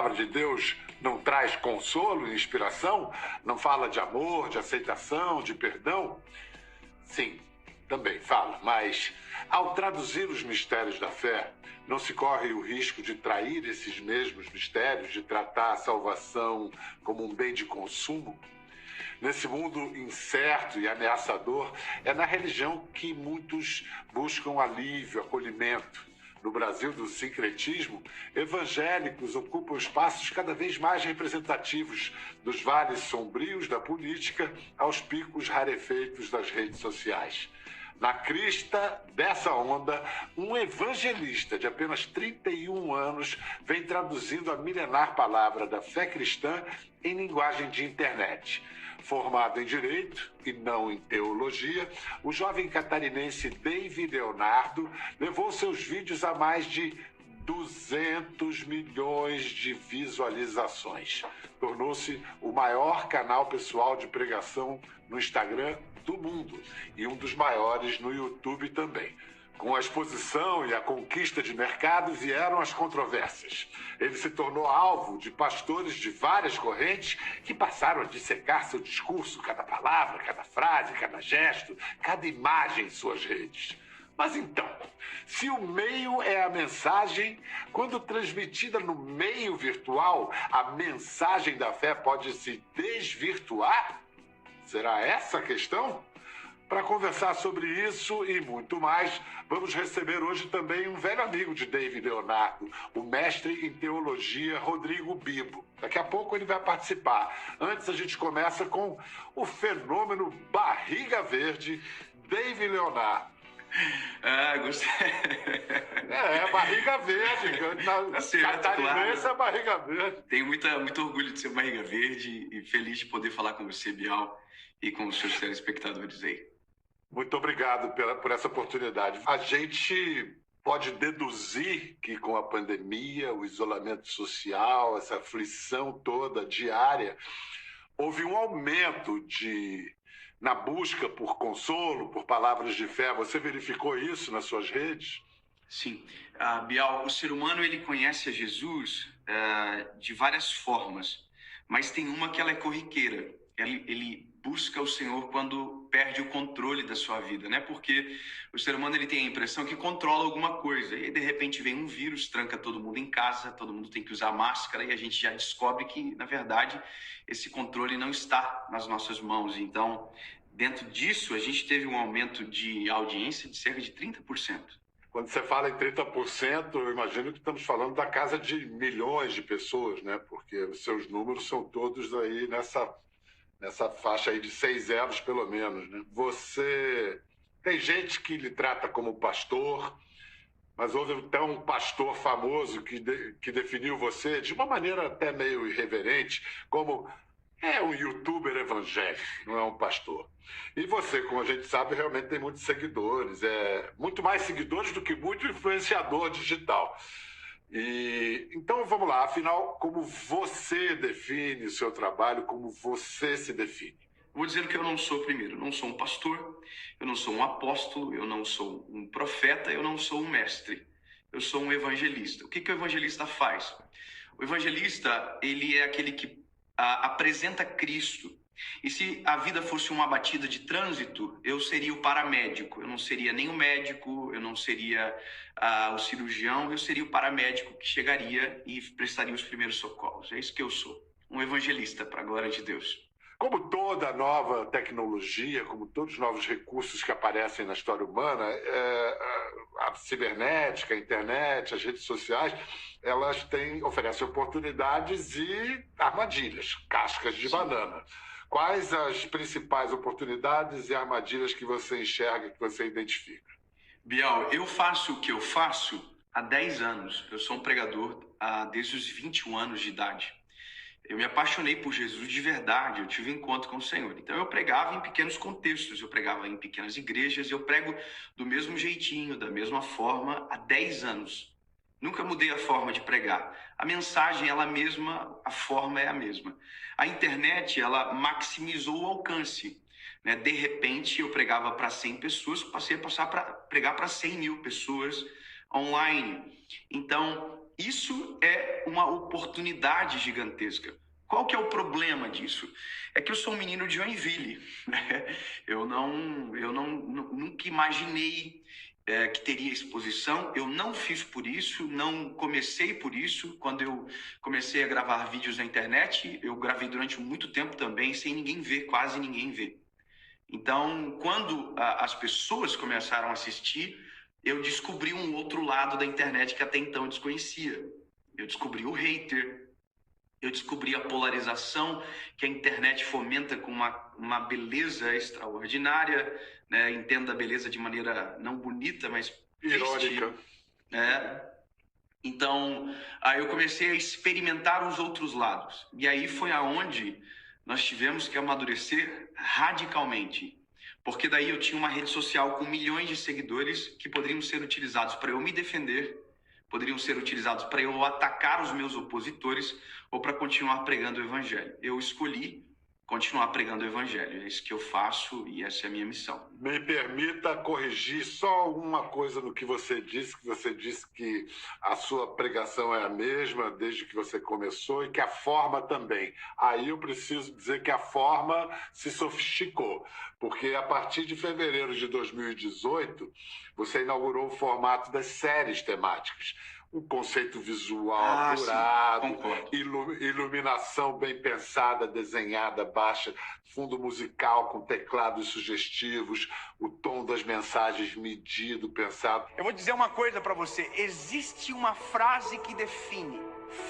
palavra de Deus não traz consolo e inspiração? Não fala de amor, de aceitação, de perdão? Sim, também fala, mas ao traduzir os mistérios da fé, não se corre o risco de trair esses mesmos mistérios, de tratar a salvação como um bem de consumo? Nesse mundo incerto e ameaçador, é na religião que muitos buscam alívio, acolhimento. No Brasil do sincretismo, evangélicos ocupam espaços cada vez mais representativos, dos vales sombrios da política aos picos rarefeitos das redes sociais. Na crista dessa onda, um evangelista de apenas 31 anos vem traduzindo a milenar palavra da fé cristã em linguagem de internet. Formado em Direito e não em Teologia, o jovem catarinense David Leonardo levou seus vídeos a mais de 200 milhões de visualizações. Tornou-se o maior canal pessoal de pregação no Instagram do mundo e um dos maiores no YouTube também. Com a exposição e a conquista de mercado vieram as controvérsias. Ele se tornou alvo de pastores de várias correntes que passaram a dissecar seu discurso, cada palavra, cada frase, cada gesto, cada imagem em suas redes. Mas então, se o meio é a mensagem, quando transmitida no meio virtual, a mensagem da fé pode se desvirtuar? Será essa a questão? Para conversar sobre isso e muito mais, vamos receber hoje também um velho amigo de David Leonardo, o mestre em teologia Rodrigo Bibo. Daqui a pouco ele vai participar. Antes a gente começa com o fenômeno barriga verde, David Leonardo. Gostei. Barriga verde. Catarinense é barriga verde. Tenho muito orgulho de ser barriga verde e feliz de poder falar com você, Bial, e com os seus telespectadores aí. Muito obrigado por essa oportunidade. A gente pode deduzir que com a pandemia, o isolamento social, essa aflição toda diária, houve um aumento na busca por consolo, por palavras de fé. Você verificou isso nas suas redes? Sim. Bial, o ser humano ele conhece a Jesus de várias formas, mas tem uma que ela é corriqueira. Ele busca o Senhor quando perde o controle da sua vida, né? Porque o ser humano ele tem a impressão que controla alguma coisa e de repente vem um vírus, tranca todo mundo em casa, todo mundo tem que usar máscara e a gente já descobre que, na verdade, esse controle não está nas nossas mãos. Então, dentro disso, a gente teve um aumento de audiência de cerca de 30%. Quando você fala em 30%, eu imagino que estamos falando da casa de milhões de pessoas, né? Porque os seus números são todos aí nessa faixa aí de 6 zeros, pelo menos, né? Você tem gente que lhe trata como pastor, mas houve até um pastor famoso que definiu você de uma maneira até meio irreverente, como um youtuber evangélico, não é um pastor. E você, como a gente sabe, realmente tem muitos seguidores, muito mais seguidores do que muito influenciador digital. Então vamos lá, afinal, como você define o seu trabalho, como você se define? Vou dizer que eu não sou, primeiro, eu não sou um pastor, eu não sou um apóstolo, eu não sou um profeta, eu não sou um mestre, eu sou um evangelista. O que o evangelista faz? O evangelista, ele é aquele que apresenta Cristo. E se a vida fosse uma batida de trânsito, eu seria o paramédico. Eu não seria nem o médico, eu não seria o cirurgião, eu seria o paramédico que chegaria e prestaria os primeiros socorros. É isso que eu sou, um evangelista, para a glória de Deus. Como toda nova tecnologia, como todos os novos recursos que aparecem na história humana, a cibernética, a internet, as redes sociais, elas oferecem oportunidades e armadilhas, cascas de banana. Quais as principais oportunidades e armadilhas que você enxerga, que você identifica? Bial, eu faço o que eu faço há 10 anos. Eu sou um pregador desde os 21 anos de idade. Eu me apaixonei por Jesus de verdade, eu tive encontro com o Senhor. Então eu pregava em pequenos contextos, eu pregava em pequenas igrejas, eu prego do mesmo jeitinho, da mesma forma, há 10 anos. Nunca mudei a forma de pregar. A mensagem, ela mesma, a forma é a mesma. A internet, ela maximizou o alcance, né? De repente, eu pregava para 100 pessoas, passei a pregar para 100 mil pessoas online. Então, isso é uma oportunidade gigantesca. Qual que é o problema disso? É que eu sou um menino de Joinville, né? Nunca imaginei que teria exposição. Eu não fiz por isso, não comecei por isso. Quando eu comecei a gravar vídeos na internet, eu gravei durante muito tempo também, sem ninguém ver, quase ninguém ver. Então, quando as pessoas começaram a assistir, eu descobri um outro lado da internet que até então eu desconhecia. Eu descobri o hater, eu descobri a polarização que a internet fomenta com uma beleza extraordinária, né? Entenda a beleza de maneira não bonita, mas irônica. Então, aí eu comecei a experimentar os outros lados. E aí foi aonde nós tivemos que amadurecer radicalmente. Porque daí eu tinha uma rede social com milhões de seguidores que poderiam ser utilizados para eu me defender, poderiam ser utilizados para eu atacar os meus opositores ou para continuar pregando o evangelho. Eu escolhi continuar pregando o evangelho. É isso que eu faço e essa é a minha missão. Me permita corrigir só uma coisa no que você disse que a sua pregação é a mesma desde que você começou e que a forma também. Aí eu preciso dizer que a forma se sofisticou, porque a partir de fevereiro de 2018, você inaugurou o formato das séries temáticas. Um conceito visual apurado, iluminação bem pensada, desenhada, baixa, fundo musical com teclados sugestivos, o tom das mensagens medido, pensado. Eu vou dizer uma coisa para você. Existe uma frase que define: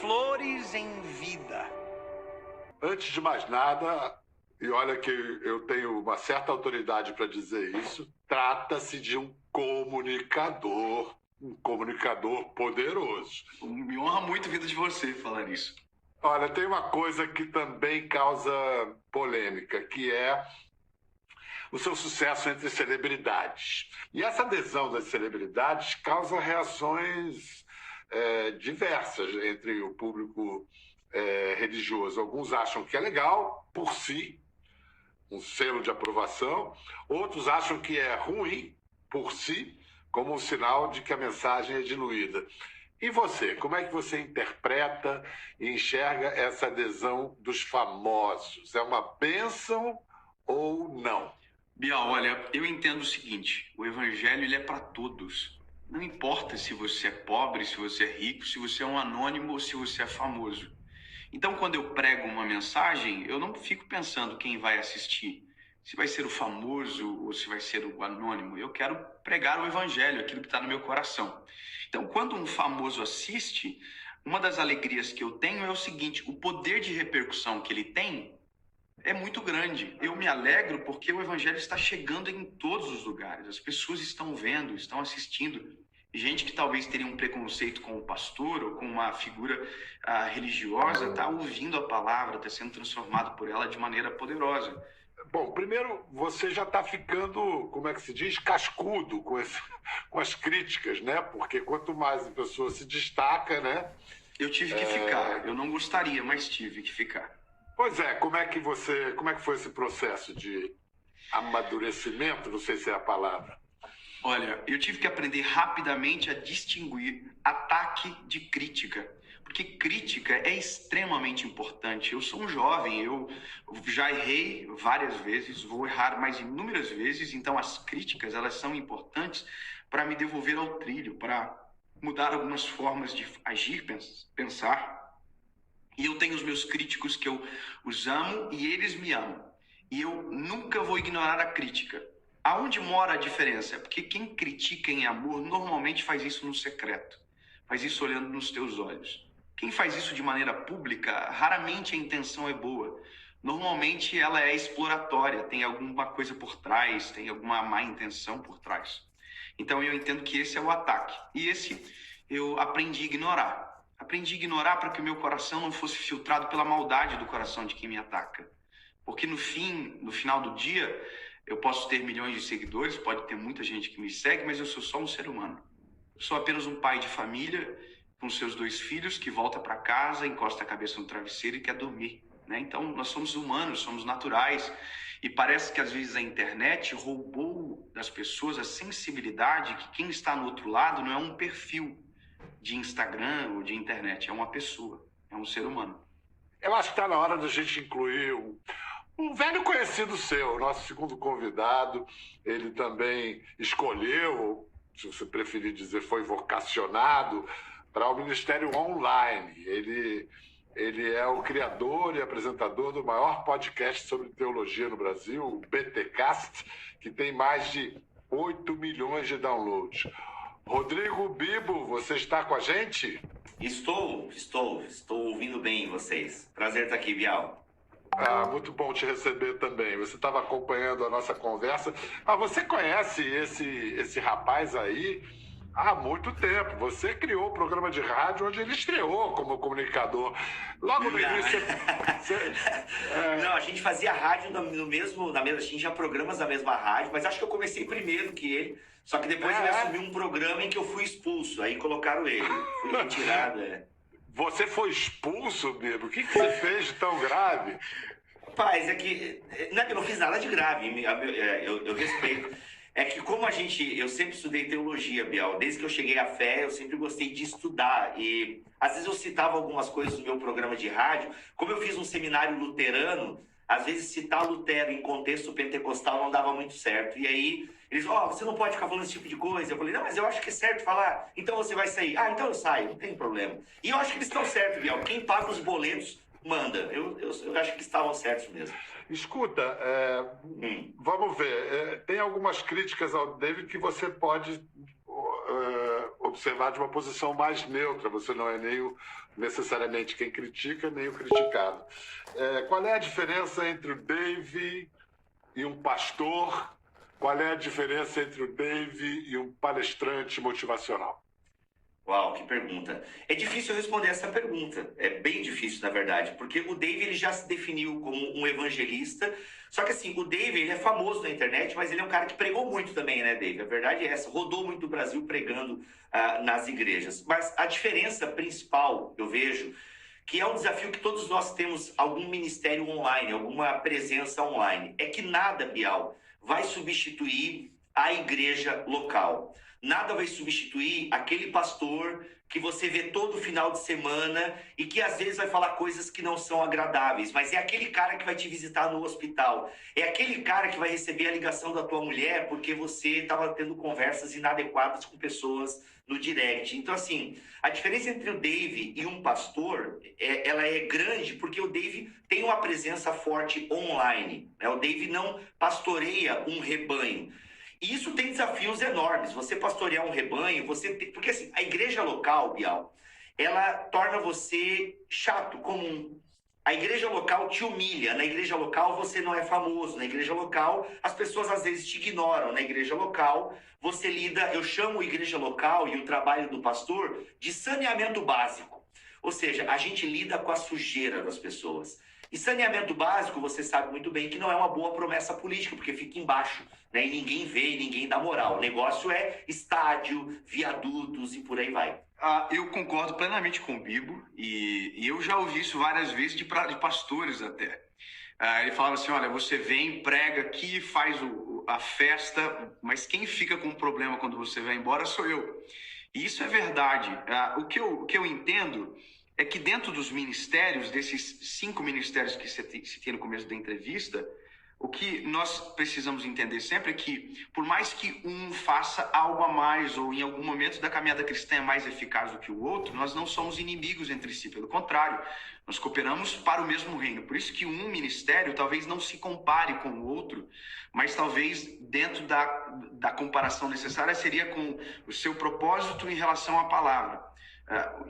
flores em vida. Antes de mais nada, e olha que eu tenho uma certa autoridade para dizer isso, trata-se de um comunicador poderoso. Me honra muito a vida de você falar isso. Olha, tem uma coisa que também causa polêmica, que é o seu sucesso entre celebridades. E essa adesão das celebridades causa reações diversas entre o público religioso. Alguns acham que é legal por si, um selo de aprovação. Outros acham que é ruim por si, como um sinal de que a mensagem é diluída. E você, como é que você interpreta e enxerga essa adesão dos famosos? É uma bênção ou não? Bial, olha, eu entendo o seguinte: o evangelho ele é para todos. Não importa se você é pobre, se você é rico, se você é um anônimo ou se você é famoso. Então, quando eu prego uma mensagem, eu não fico pensando quem vai assistir, se vai ser o famoso ou se vai ser o anônimo. Eu quero pregar o evangelho, aquilo que está no meu coração. Então, quando um famoso assiste, uma das alegrias que eu tenho é o seguinte: o poder de repercussão que ele tem é muito grande. Eu me alegro porque o evangelho está chegando em todos os lugares. As pessoas estão vendo, estão assistindo. Gente que talvez teria um preconceito com o pastor ou com uma figura religiosa está ouvindo a palavra, está sendo transformado por ela de maneira poderosa. Bom, primeiro, você já está ficando, como é que se diz, cascudo com as críticas, né? Porque quanto mais a pessoa se destaca, né? Eu tive que ficar. Eu não gostaria, mas tive que ficar. Pois é, como é que foi esse processo de amadurecimento? Não sei se é a palavra. Olha, eu tive que aprender rapidamente a distinguir ataque de crítica. Porque crítica é extremamente importante. Eu sou um jovem, eu já errei várias vezes, vou errar mais inúmeras vezes, então as críticas elas são importantes para me devolver ao trilho, para mudar algumas formas de agir, pensar. E eu tenho os meus críticos que eu os amo e eles me amam. E eu nunca vou ignorar a crítica. Aonde mora a diferença? Porque quem critica em amor normalmente faz isso no secreto, faz isso olhando nos teus olhos. Quem faz isso de maneira pública, raramente a intenção é boa. Normalmente ela é exploratória, tem alguma coisa por trás, tem alguma má intenção por trás. Então eu entendo que esse é o ataque. E esse eu aprendi a ignorar. Aprendi a ignorar para que o meu coração não fosse filtrado pela maldade do coração de quem me ataca. Porque no final do dia, eu posso ter milhões de seguidores, pode ter muita gente que me segue, mas eu sou só um ser humano. Eu sou apenas um pai de família com seus 2 filhos que volta para casa, encosta a cabeça no travesseiro e quer dormir, né? Então nós somos humanos, somos naturais e parece que às vezes a internet roubou das pessoas a sensibilidade que quem está no outro lado não é um perfil, de Instagram ou de internet, é uma pessoa, é um ser humano. Eu acho que está na hora da gente incluir um velho conhecido seu, nosso segundo convidado. Ele também escolheu, se você preferir dizer, foi vocacionado para o Ministério Online. Ele é o criador e apresentador do maior podcast sobre teologia no Brasil, o BTcast, que tem mais de 8 milhões de downloads. Rodrigo Bibo, você está com a gente? Estou ouvindo bem vocês. Prazer estar aqui, Bial. Muito bom te receber também. Você estava acompanhando a nossa conversa. Você conhece esse rapaz aí há muito tempo. Você criou o programa de rádio onde ele estreou como comunicador. Logo no início... Não, a gente fazia rádio na mesma... A gente tinha programas na mesma rádio, mas acho que eu comecei primeiro que ele. Só que depois ele assumiu um programa em que eu fui expulso. Aí colocaram ele. Fui retirado, Você foi expulso, Bibo? O que você fez de tão grave? Rapaz, não é que eu não fiz nada de grave. Eu respeito. É que como eu sempre estudei teologia, Bial. Desde que eu cheguei à fé, eu sempre gostei de estudar. E às vezes eu citava algumas coisas no meu programa de rádio. Como eu fiz um seminário luterano, às vezes citar Lutero em contexto pentecostal não dava muito certo. E aí eles você não pode ficar falando esse tipo de coisa. Eu falei, não, mas eu acho que é certo falar. Então você vai sair. Então eu saio, não tem problema. E eu acho que eles estão certos, Bial. Quem paga os boletos, manda. Eu acho que eles estavam certos mesmo. Escuta, vamos ver. Tem algumas críticas ao David que você pode observar de uma posição mais neutra. Você não é necessariamente quem critica, nem o criticado. Qual é a diferença entre o Dave e um pastor? Qual é a diferença entre o Dave e um palestrante motivacional? Uau, que pergunta. É difícil responder essa pergunta. É bem difícil, na verdade, porque o Dave ele já se definiu como um evangelista. Só que assim, o Dave ele é famoso na internet, mas ele é um cara que pregou muito também, né, Dave? A verdade é essa. Rodou muito o Brasil pregando nas igrejas. Mas a diferença principal, eu vejo, que é um desafio que todos nós temos algum ministério online, alguma presença online, é que nada, Bial, vai substituir a igreja local. Nada vai substituir aquele pastor que você vê todo final de semana e que às vezes vai falar coisas que não são agradáveis, mas é aquele cara que vai te visitar no hospital, é aquele cara que vai receber a ligação da tua mulher porque você estava tendo conversas inadequadas com pessoas no direct. Então, assim, a diferença entre o Dave e um pastor, ela é grande porque o Dave tem uma presença forte online, né? O Dave não pastoreia um rebanho. E isso tem desafios enormes. Você pastorear um rebanho, porque assim, a igreja local, Bial, ela torna você chato, comum. A igreja local te humilha. Na igreja local você não é famoso. Na igreja local as pessoas às vezes te ignoram. Na igreja local você lida, eu chamo a igreja local e o trabalho do pastor de saneamento básico. Ou seja, a gente lida com a sujeira das pessoas. E saneamento básico, você sabe muito bem que não é uma boa promessa política, porque fica embaixo, né? E ninguém vê, e ninguém dá moral. O negócio é estádio, viadutos e por aí vai. Eu concordo plenamente com o Bibo, e eu já ouvi isso várias vezes de pastores até. Ele falava assim, olha, você vem, prega aqui, faz a festa, mas quem fica com o problema quando você vai embora sou eu. E isso é verdade. O que eu entendo é que dentro dos ministérios, desses 5 ministérios que você citei no começo da entrevista, o que nós precisamos entender sempre é que, por mais que um faça algo a mais, ou em algum momento da caminhada cristã é mais eficaz do que o outro, nós não somos inimigos entre si, pelo contrário, nós cooperamos para o mesmo reino. Por isso que um ministério talvez não se compare com o outro, mas talvez dentro da comparação necessária seria com o seu propósito em relação à palavra.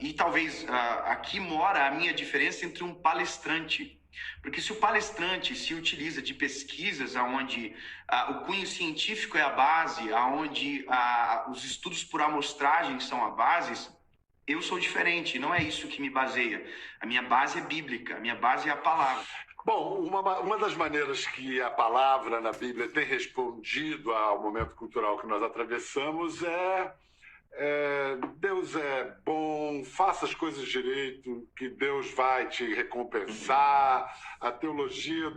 E talvez aqui mora a minha diferença entre um palestrante. Porque se o palestrante se utiliza de pesquisas onde o cunho científico é a base, onde os estudos por amostragem são a base, eu sou diferente, não é isso que me baseia. A minha base é bíblica, a minha base é a palavra. Bom, uma das maneiras que a palavra na Bíblia tem respondido ao momento cultural que nós atravessamos é Deus é bom, faça as coisas direito, que Deus vai te recompensar. A teologia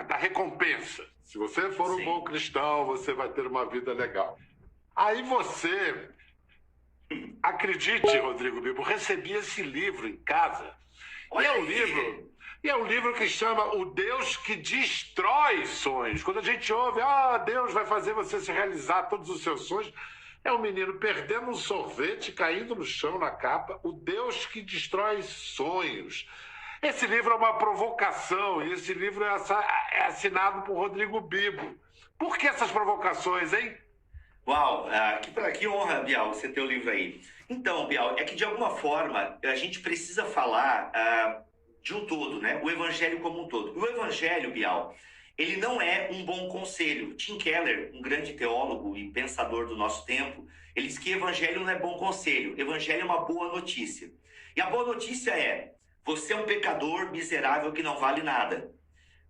da recompensa. Se você for um bom cristão, você vai ter uma vida legal. Aí você Acredite, Rodrigo Bibo, recebi esse livro em casa. E é um livro que chama O Deus que Destrói Sonhos. Quando a gente ouve, Deus vai fazer você se realizar todos os seus sonhos, é um menino perdendo um sorvete, caindo no chão na capa. O Deus que Destrói Sonhos. Esse livro é uma provocação e esse livro é assinado por Rodrigo Bibo. Por que essas provocações, hein? Uau, que honra, Bial, você ter o livro aí. Então, Bial, é que de alguma forma a gente precisa falar de um todo, né? O evangelho como um todo. O evangelho, Bial, ele não é um bom conselho. Tim Keller, um grande teólogo e pensador do nosso tempo, ele diz que evangelho não é bom conselho, evangelho é uma boa notícia. E a boa notícia é, você é um pecador miserável que não vale nada,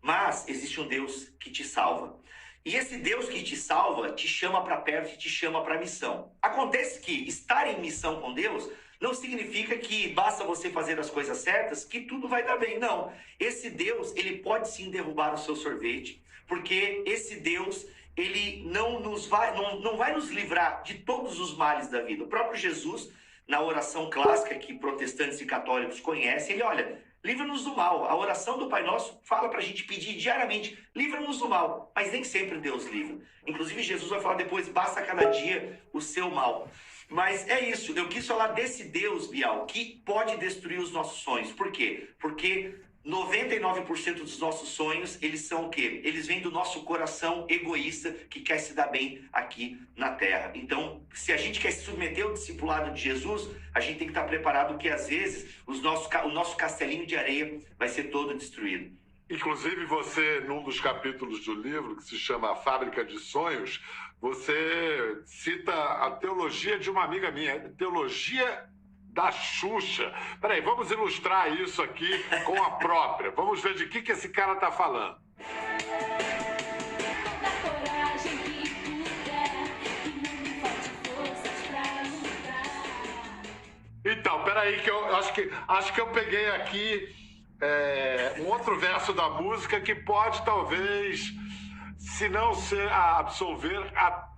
mas existe um Deus que te salva. E esse Deus que te salva te chama para perto e te chama para a missão. Acontece que estar em missão com Deus não significa que basta você fazer as coisas certas que tudo vai dar bem. Não. Esse Deus, ele pode sim derrubar o seu sorvete, porque esse Deus, ele não vai nos livrar de todos os males da vida. O próprio Jesus, na oração clássica que protestantes e católicos conhecem, ele olha, livra-nos do mal. A oração do Pai Nosso fala para a gente pedir diariamente, livra-nos do mal. Mas nem sempre Deus livra. Inclusive Jesus vai falar depois, basta cada dia o seu mal. Mas é isso, eu quis falar desse Deus, Bial, que pode destruir os nossos sonhos. Por quê? Porque 99% dos nossos sonhos, eles são o quê? Eles vêm do nosso coração egoísta que quer se dar bem aqui na Terra. Então, se a gente quer se submeter ao discipulado de Jesus, a gente tem que estar preparado que às vezes o nosso castelinho de areia vai ser todo destruído. Inclusive você, num dos capítulos do livro, que se chama A Fábrica de Sonhos, você cita a teologia de uma amiga minha, teologia da Xuxa. Peraí, vamos ilustrar isso aqui com a própria. Vamos ver de que esse cara tá falando. Então, peraí, que eu acho que eu peguei aqui um outro verso da música que pode, talvez, se não ser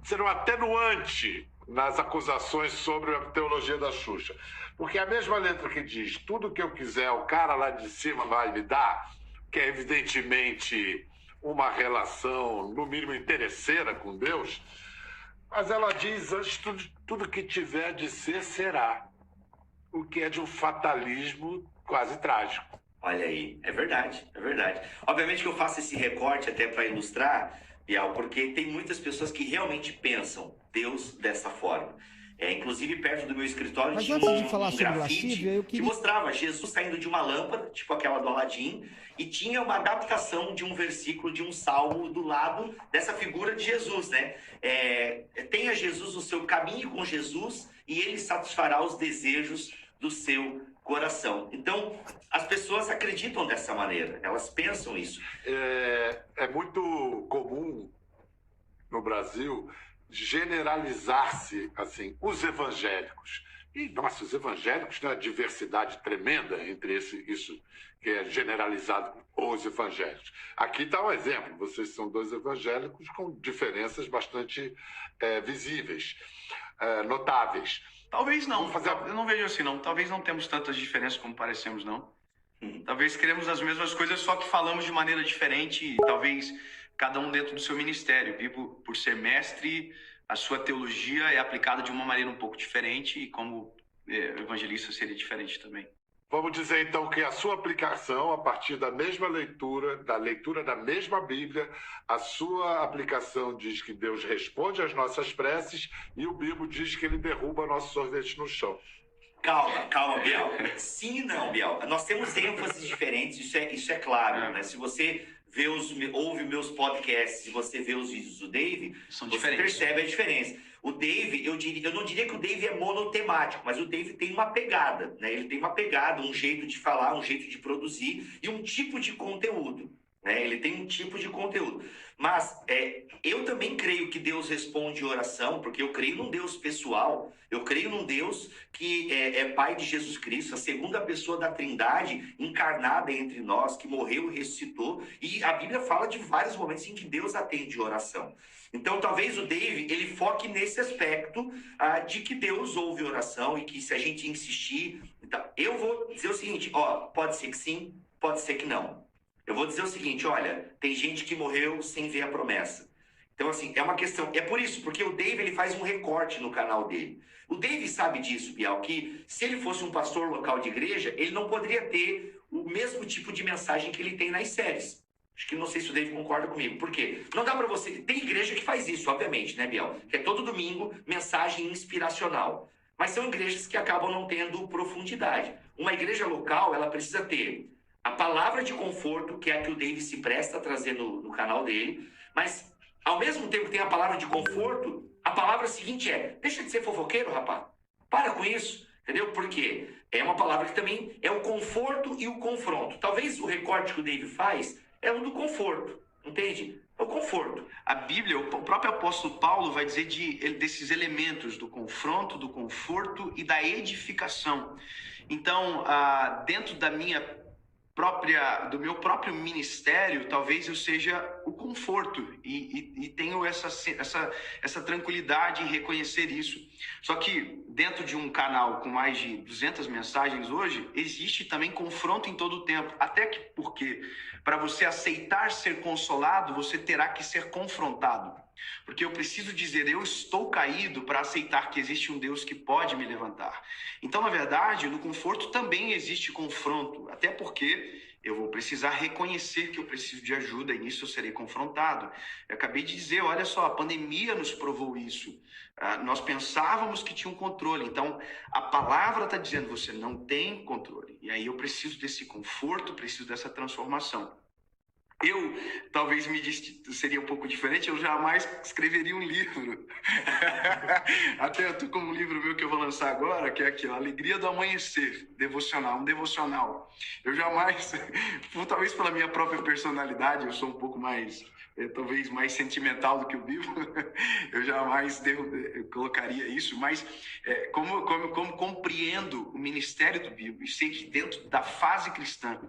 ser um atenuante nas acusações sobre a teologia da Xuxa. Porque a mesma letra que diz tudo que eu quiser o cara lá de cima vai me dar, que é evidentemente uma relação, no mínimo, interesseira com Deus, mas ela diz antes tudo que tiver de ser, será. O que é de um fatalismo quase trágico. Olha aí, é verdade, é verdade. Obviamente que eu faço esse recorte até para ilustrar, Bial, porque tem muitas pessoas que realmente pensam Deus dessa forma. Inclusive, perto do meu escritório tinha um grafite que mostrava Jesus saindo de uma lâmpada, tipo aquela do Aladim, e tinha uma adaptação de um versículo de um salmo do lado dessa figura de Jesus, né? Tenha Jesus o seu caminho com Jesus e ele satisfará os desejos do seu coração. Então, as pessoas acreditam dessa maneira, elas pensam isso. É muito comum no Brasil generalizar-se, assim, os evangélicos. E, nossa, os evangélicos têm uma diversidade tremenda entre isso que é generalizado, os evangélicos. Aqui está um exemplo. Vocês são dois evangélicos com diferenças bastante visíveis, notáveis. Talvez não. Eu não vejo assim, não. Talvez não temos tantas diferenças como parecemos, não. Talvez queremos as mesmas coisas, só que falamos de maneira diferente e talvez cada um dentro do seu ministério. Bibo, por ser mestre, a sua teologia é aplicada de uma maneira um pouco diferente e como evangelista seria diferente também. Vamos dizer, então, que a sua aplicação, a partir da mesma leitura da mesma Bíblia, a sua aplicação diz que Deus responde às nossas preces e o Bibo diz que ele derruba nosso sorvete no chão. Calma, Bial. Sim e não, Bial. Nós temos ênfases diferentes, isso é claro, né? Se você ouve meus podcasts e você vê os vídeos do Dave, você percebe a diferença. O Dave, eu não diria que o Dave é monotemático, mas o Dave tem uma pegada, né? Ele tem uma pegada, um jeito de falar, um jeito de produzir e um tipo de conteúdo. né? Ele tem um tipo de conteúdo. Mas eu também creio que Deus responde oração, porque eu creio num Deus pessoal, eu creio num Deus que é Pai de Jesus Cristo, a segunda pessoa da Trindade encarnada entre nós, que morreu e ressuscitou, e a Bíblia fala de vários momentos em que Deus atende oração. Então, talvez o Dave, ele foque nesse aspecto de que Deus ouve oração e que se a gente insistir... Então, eu vou dizer o seguinte, pode ser que sim, pode ser que não. Eu vou dizer o seguinte, olha, tem gente que morreu sem ver a promessa. Então, assim, é uma questão... É por isso, porque o Dave, ele faz um recorte no canal dele. O Dave sabe disso, Bial, que se ele fosse um pastor local de igreja, ele não poderia ter o mesmo tipo de mensagem que ele tem nas séries. Acho que não sei se o Dave concorda comigo. Por quê? Não dá para você... Tem igreja que faz isso, obviamente, né, Bial? Que é todo domingo mensagem inspiracional. Mas são igrejas que acabam não tendo profundidade. Uma igreja local, ela precisa ter a palavra de conforto, que é a que o Dave se presta a trazer no canal dele. Mas, ao mesmo tempo que tem a palavra de conforto, a palavra seguinte deixa de ser fofoqueiro, rapaz. Para com isso. Entendeu? Porque é uma palavra que também é o conforto e o confronto. Talvez o recorte que o Dave faz é um do conforto, entende? É o conforto. A Bíblia, o próprio apóstolo Paulo vai dizer desses elementos do confronto, do conforto e da edificação. Então, dentro do meu próprio ministério, talvez eu seja o conforto e tenho essa tranquilidade em reconhecer isso. Só que dentro de um canal com mais de 200 mensagens hoje, existe também confronto em todo o tempo. Até que porque para você aceitar ser consolado, você terá que ser confrontado. Porque eu preciso dizer, eu estou caído para aceitar que existe um Deus que pode me levantar. Então, na verdade, no conforto também existe confronto, até porque eu vou precisar reconhecer que eu preciso de ajuda e nisso eu serei confrontado. Eu acabei de dizer, olha só, a pandemia nos provou isso. Nós pensávamos que tinha um controle, então a palavra está dizendo, você não tem controle. E aí eu preciso desse conforto, preciso dessa transformação. Eu, talvez seria um pouco diferente, eu jamais escreveria um livro. Até eu tô com um livro meu que eu vou lançar agora, que é aqui, ó, Alegria do Amanhecer, devocional, um devocional. Eu jamais, talvez pela minha própria personalidade, eu sou um pouco mais, talvez mais sentimental do que o Bibo, eu jamais colocaria isso, mas como compreendo o ministério do Bibo e sei que dentro da fase cristã,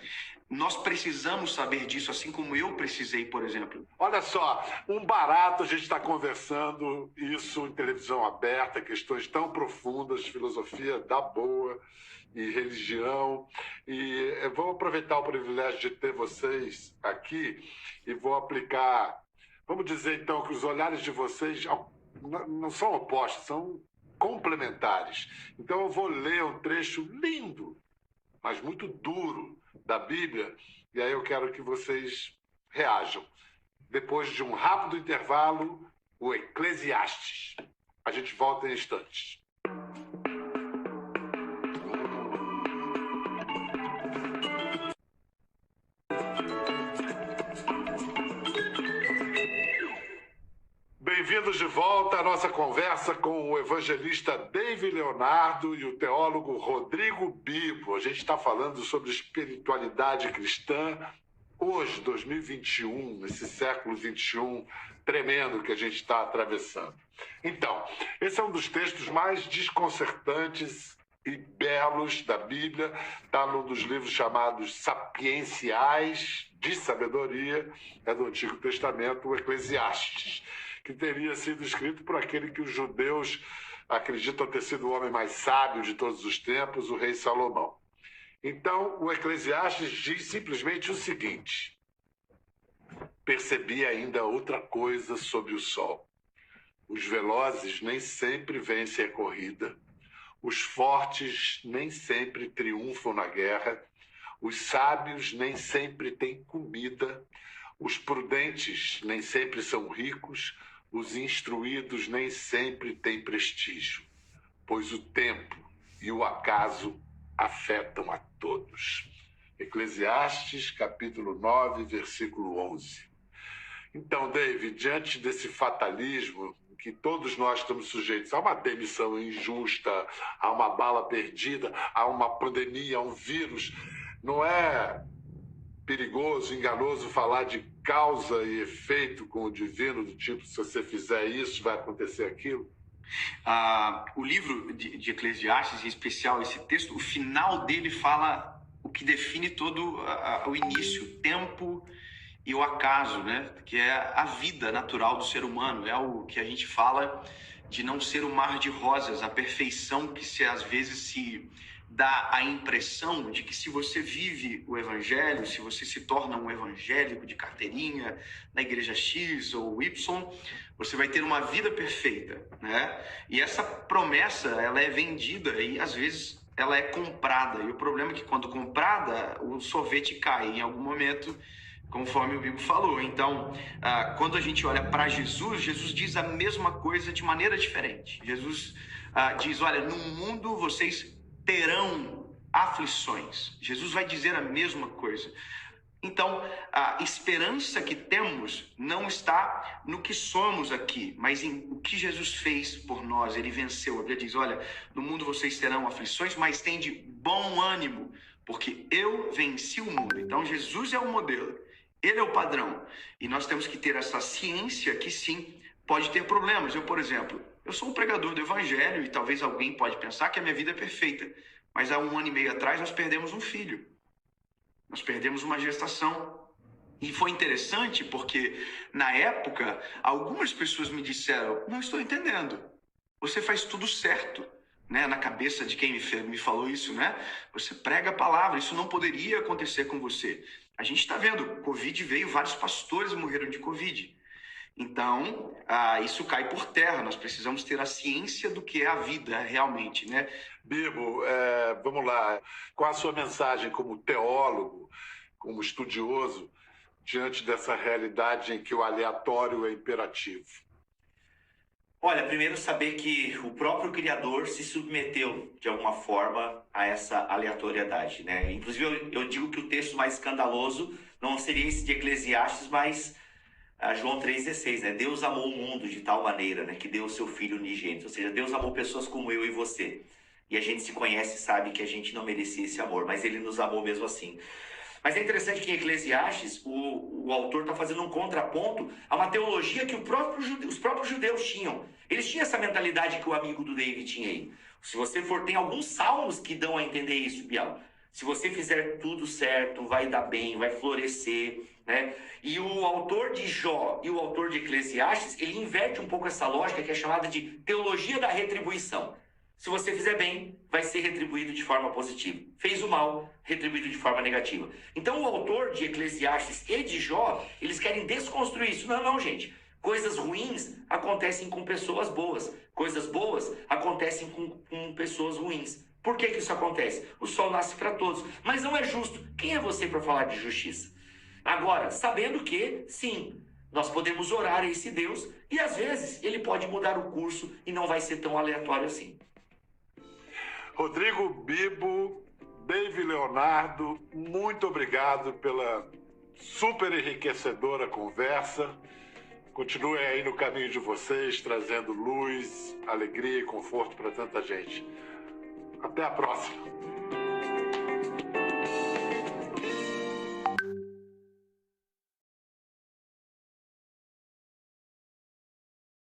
nós precisamos saber disso, assim como eu precisei, por exemplo. Olha só, um barato a gente está conversando isso em televisão aberta, questões tão profundas, filosofia da boa e religião. E eu vou aproveitar o privilégio de ter vocês aqui e vou aplicar... Vamos dizer, então, que os olhares de vocês não são opostos, são complementares. Então eu vou ler um trecho lindo, mas muito duro, da Bíblia, e aí eu quero que vocês reajam. Depois de um rápido intervalo, o Eclesiastes. A gente volta em instantes. Bem-vindos de volta à nossa conversa com o evangelista Dave Leonardo e o teólogo Rodrigo Bibo. A gente está falando sobre espiritualidade cristã hoje, 2021, nesse século XXI tremendo que a gente está atravessando. Então, esse é um dos textos mais desconcertantes e belos da Bíblia. Está num dos livros chamados Sapienciais de Sabedoria, é do Antigo Testamento, o Eclesiastes, que teria sido escrito por aquele que os judeus acreditam ter sido o homem mais sábio de todos os tempos, o rei Salomão. Então, o Eclesiastes diz simplesmente o seguinte: percebi ainda outra coisa sob o sol. Os velozes nem sempre vencem a corrida, os fortes nem sempre triunfam na guerra, os sábios nem sempre têm comida, os prudentes nem sempre são ricos, os instruídos nem sempre têm prestígio, pois o tempo e o acaso afetam a todos. Eclesiastes, capítulo 9, versículo 11. Então, David, diante desse fatalismo que todos nós estamos sujeitos a uma demissão injusta, a uma bala perdida, a uma pandemia, a um vírus, não é perigoso, enganoso falar de causa e efeito com o divino, do tipo, se você fizer isso, vai acontecer aquilo? O livro de Eclesiastes, em especial esse texto, o final dele fala o que define todo o início, o tempo e o acaso, né? Que é a vida natural do ser humano, é o que a gente fala de não ser um mar de rosas, a perfeição que às vezes se dá a impressão de que se você vive o evangelho, se você se torna um evangélico de carteirinha na igreja X ou Y, você vai ter uma vida perfeita, né? E essa promessa, ela é vendida e às vezes ela é comprada. E o problema é que quando comprada, o sorvete cai em algum momento, conforme o Bibo falou. Então, quando a gente olha para Jesus, Jesus diz a mesma coisa de maneira diferente. Jesus diz, olha, no mundo vocês terão aflições. Jesus vai dizer a mesma coisa. Então, a esperança que temos não está no que somos aqui, mas em o que Jesus fez por nós. Ele venceu. A Bíblia diz, olha, no mundo vocês terão aflições, mas tem de bom ânimo, porque eu venci o mundo. Então, Jesus é o modelo, ele é o padrão. E nós temos que ter essa ciência que sim, pode ter problemas. Eu, por exemplo, eu sou um pregador do evangelho e talvez alguém pode pensar que a minha vida é perfeita. Mas há 1 ano e meio atrás nós perdemos um filho. Nós perdemos uma gestação. E foi interessante porque, na época, algumas pessoas me disseram, não estou entendendo, você faz tudo certo, né? Na cabeça de quem me falou isso, né? Você prega a palavra, isso não poderia acontecer com você. A gente está vendo, Covid veio, vários pastores morreram de Covid. Então, isso cai por terra, nós precisamos ter a ciência do que é a vida realmente, né? Bibo, vamos lá, qual a sua mensagem como teólogo, como estudioso, diante dessa realidade em que o aleatório é imperativo? Olha, primeiro saber que o próprio Criador se submeteu, de alguma forma, a essa aleatoriedade, né? Inclusive, eu digo que o texto mais escandaloso não seria esse de Eclesiastes, mas João 3,16, né? Deus amou o mundo de tal maneira, né, que deu o seu Filho unigênito. Ou seja, Deus amou pessoas como eu e você. E a gente se conhece e sabe que a gente não merecia esse amor, mas Ele nos amou mesmo assim. Mas é interessante que em Eclesiastes, o autor está fazendo um contraponto a uma teologia que os próprios judeus tinham. Eles tinham essa mentalidade que o amigo do David tinha aí. Se você tem alguns salmos que dão a entender isso, Bial. Se você fizer tudo certo, vai dar bem, vai florescer, né? E o autor de Jó e o autor de Eclesiastes, ele inverte um pouco essa lógica que é chamada de teologia da retribuição. Se você fizer bem, vai ser retribuído de forma positiva. Fez o mal, retribuído de forma negativa. Então o autor de Eclesiastes e de Jó, eles querem desconstruir isso. Não, gente. Coisas ruins acontecem com pessoas boas. Coisas boas acontecem com pessoas ruins. Por que isso acontece? O sol nasce para todos. Mas não é justo. Quem é você para falar de justiça? Agora, sabendo que, sim, nós podemos orar a esse Deus e às vezes ele pode mudar o curso e não vai ser tão aleatório assim. Rodrigo Bibo, Dave Leonardo, muito obrigado pela super enriquecedora conversa. Continuem aí no caminho de vocês, trazendo luz, alegria e conforto para tanta gente. Até a próxima.